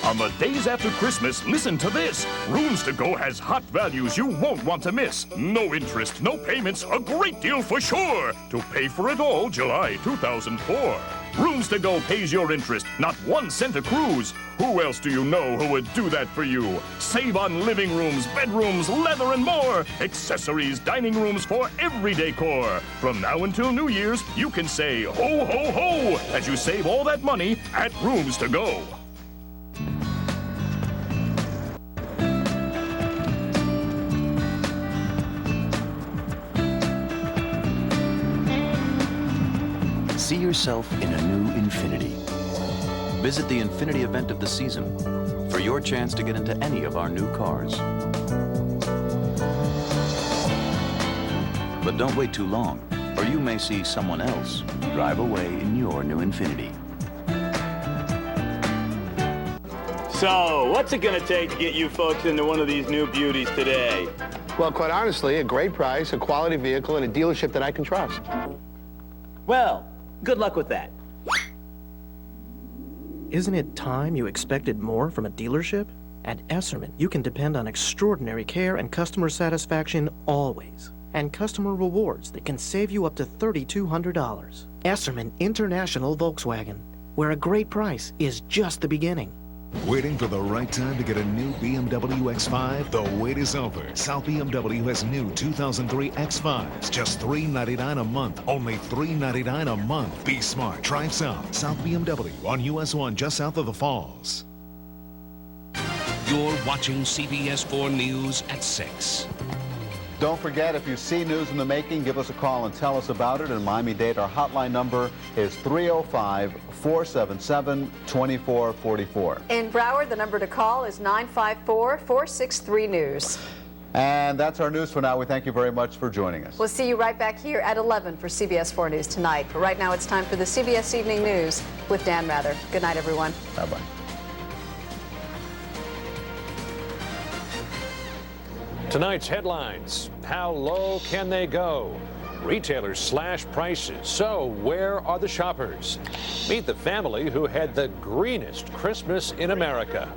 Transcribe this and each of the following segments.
On the days after Christmas, listen to this. Rooms to Go has hot values you won't want to miss. No interest, no payments, a great deal for sure. To pay for it all, July 2004. Rooms to Go pays your interest, not 1 cent a cruise. Who else do you know who would do that for you? Save on living rooms, bedrooms, leather, and more. Accessories, dining rooms for every decor. From now until New Year's, you can say ho, ho, ho as you save all that money at Rooms to Go. See yourself in a new Infiniti. Visit the Infiniti event of the season for your chance to get into any of our new cars. But don't wait too long, or you may see someone else drive away in your new Infiniti. So, what's it gonna take to get you folks into one of these new beauties today? Well, quite honestly, a great price, a quality vehicle, and a dealership that I can trust. Well, good luck with that. Isn't it time you expected more from a dealership? At Esserman, you can depend on extraordinary care and customer satisfaction always. And customer rewards that can save you up to $3,200. Esserman International Volkswagen, where a great price is just the beginning. Waiting for the right time to get a new BMW X5? The wait is over. South BMW has new 2003 X5s. Just $399 a month. Only $399 a month. Be smart. Drive south. South BMW on US 1 just south of the Falls. You're watching CBS 4 News at 6. Don't forget, if you see news in the making, give us a call and tell us about it. In Miami-Dade, our hotline number is 305-477-2444. In Broward, the number to call is 954-463-NEWS. And that's our news for now. We thank you very much for joining us. We'll see you right back here at 11 for CBS 4 News tonight. But right now, it's time for the CBS Evening News with Dan Rather. Good night, everyone. Bye-bye. Tonight's headlines: how low can they go? Retailers slash prices. So where are the shoppers? Meet the family who had the greenest Christmas in America.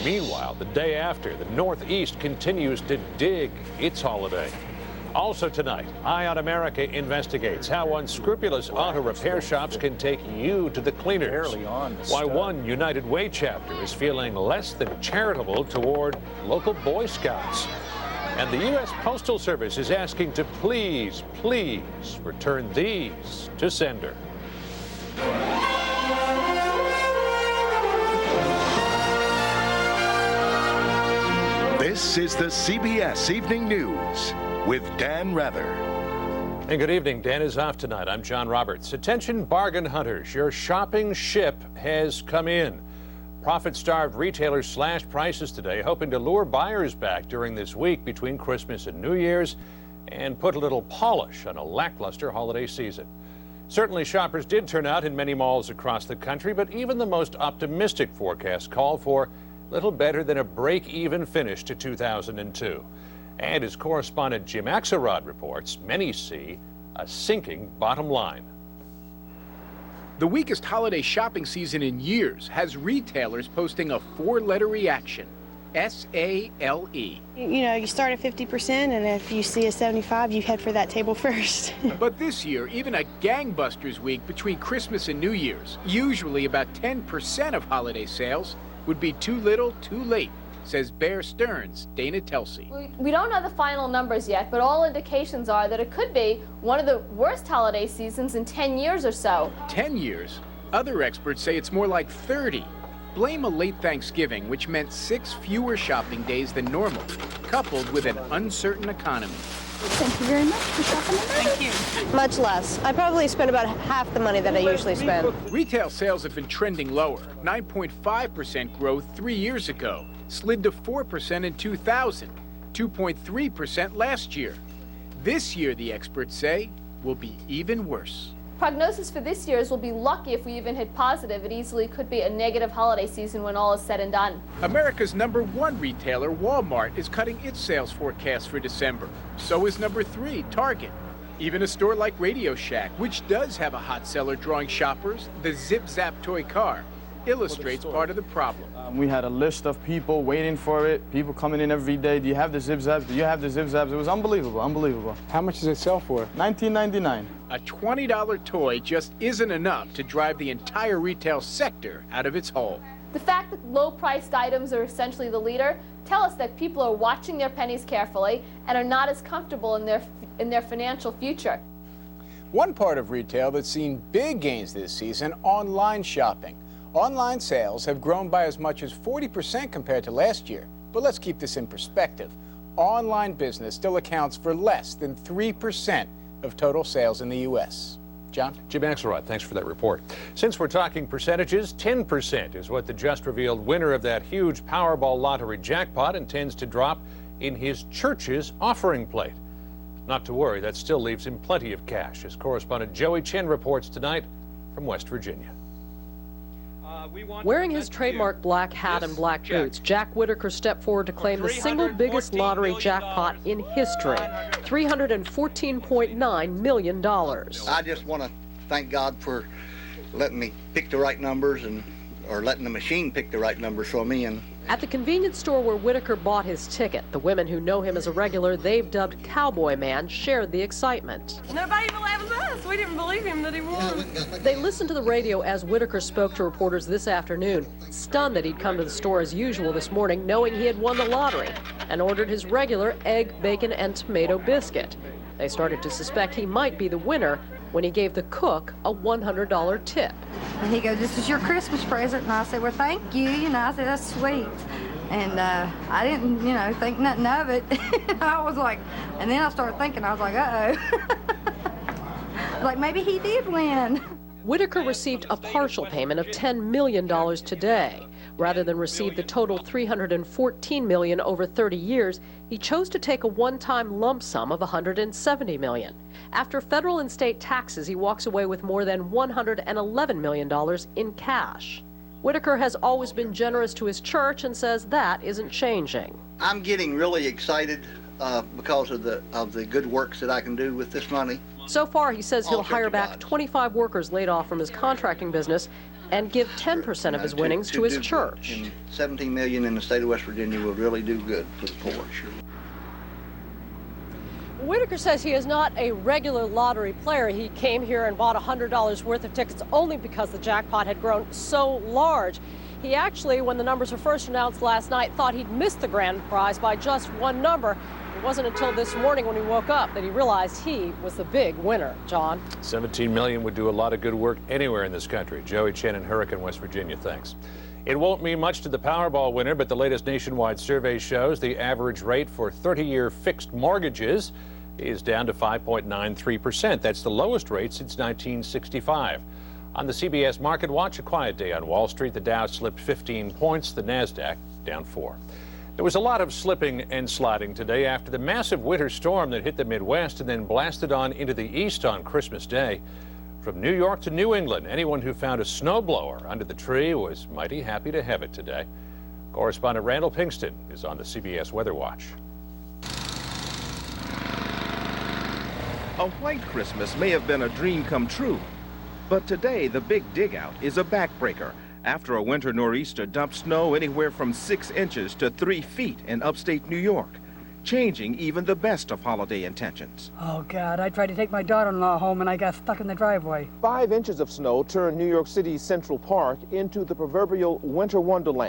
Meanwhile, the day after, the Northeast continues to dig its holiday. Also tonight, Eye on America investigates how unscrupulous auto repair shops can take you to the cleaners. Why one United Way chapter is feeling less than charitable toward local Boy Scouts. And the U.S. Postal Service is asking to please, please return these to sender. This is the CBS Evening News with Dan Rather. And good evening. Dan is off tonight. I'm John Roberts. Attention bargain hunters, your shopping ship has come in. Profit-starved retailers slashed prices today, hoping to lure buyers back during this week between Christmas and New Year's and put a little polish on a lackluster holiday season. Certainly, shoppers did turn out in many malls across the country, but even the most optimistic forecasts call for little better than a break-even finish to 2002. And as correspondent Jim Axelrod reports, many see a sinking bottom line. The weakest holiday shopping season in years has retailers posting a 4-letter reaction, S-A-L-E. You know, you start at 50%, and if you see a 75, you head for that table first. But this year, even a gangbusters week between Christmas and New Year's, usually about 10% of holiday sales, would be too little, too late, says Bear Stearns' Dana Telsey. We don't know the final numbers yet, but all indications are that it could be one of the worst holiday seasons in 10 years or so. 10 years? Other experts say it's more like 30. Blame a late Thanksgiving, which meant 6 fewer shopping days than normal, coupled with an uncertain economy. Thank you very much for shopping with us. Thank you. Much less. I probably spend about half the money that I usually spend. Retail sales have been trending lower. 9.5% growth 3 years ago, slid to 4% in 2000, 2.3% last year. This year, the experts say, will be even worse. Prognosis for this year is we'll be lucky if we even hit positive. It easily could be a negative holiday season when all is said and done. America's #1 retailer, Walmart, is cutting its sales forecast for December. So is #3, Target. Even a store like Radio Shack, which does have a hot seller drawing shoppers, the Zip Zap toy car, illustrates part of the problem. We had a list of people waiting for it, people coming in every day. Do you have the zip-zaps? Do you have the zip-zaps? It was unbelievable, unbelievable. How much does it sell for? $19.99. A $20 toy just isn't enough to drive the entire retail sector out of its hole. The fact that low-priced items are essentially the leader tell us that people are watching their pennies carefully and are not as comfortable in their financial future. One part of retail that's seen big gains this season, online shopping. Online sales have grown by as much as 40% compared to last year. But let's keep this in perspective. Online business still accounts for less than 3% of total sales in the U.S. John? Jim Axelrod, thanks for that report. Since we're talking percentages, 10% is what the just-revealed winner of that huge Powerball lottery jackpot intends to drop in his church's offering plate. Not to worry, that still leaves him plenty of cash, as correspondent Joey Chen reports tonight from West Virginia. Wearing his trademark black hat and black boots, Jack Whitaker stepped forward to claim the single biggest lottery jackpot in history, $314.9 million. I just want to thank God for letting me pick the right numbers or letting the machine pick the right numbers for me. And at the convenience store where Whitaker bought his ticket, the women who know him as a regular they've dubbed Cowboy Man shared the excitement. Nobody believes us. We didn't believe him that he won. They listened to the radio as Whitaker spoke to reporters this afternoon, stunned that he'd come to the store as usual this morning, knowing he had won the lottery, and ordered his regular egg, bacon, and tomato biscuit. They started to suspect he might be the winner when he gave the cook a $100 tip. And he goes, "This is your Christmas present." And I said, "Well, thank you." I said, "That's sweet." And I didn't, think nothing of it. I was like, and then I started thinking, I was like, uh-oh. Like, maybe he did win. Whitaker received a partial payment of $10 million today. Rather than receive the total $314 million over 30 years, he chose to take a one-time lump sum of $170 million. After federal and state taxes, he walks away with more than $111 million in cash. Whitaker has always been generous to his church and says that isn't changing. I'm getting really excited because of the good works that I can do with this money. So far, he says he'll hire back 25 workers laid off from his contracting business and give 10% of his winnings to his church. And $17 million in the state of West Virginia will really do good for the poor. Whitaker says he is not a regular lottery player. He came here and bought $100 worth of tickets only because the jackpot had grown so large. He actually, when the numbers were first announced last night, thought he'd missed the grand prize by just one number. It wasn't until this morning when he woke up that he realized he was the big winner. John? $17 million would do a lot of good work anywhere in this country. Joey Chen in Hurricane, West Virginia, thanks. It won't mean much to the Powerball winner, but the latest nationwide survey shows the average rate for 30-year fixed mortgages is down to 5.93%. That's the lowest rate since 1965. On the CBS Market Watch, a quiet day on Wall Street. The Dow slipped 15 points, the NASDAQ down 4. There was a lot of slipping and sliding today after the massive winter storm that hit the Midwest and then blasted on into the east on Christmas Day. From New York to New England, anyone who found a snowblower under the tree was mighty happy to have it today. Correspondent Randall Pinkston is on the CBS Weather Watch. A white Christmas may have been a dream come true, but today the big dig out is a backbreaker after a winter nor'easter dumped snow anywhere from 6 inches to 3 feet in upstate New York, changing even the best of holiday intentions. Oh, God, I tried to take my daughter-in-law home and I got stuck in the driveway. 5 inches of snow turned New York City's Central Park into the proverbial winter wonderland.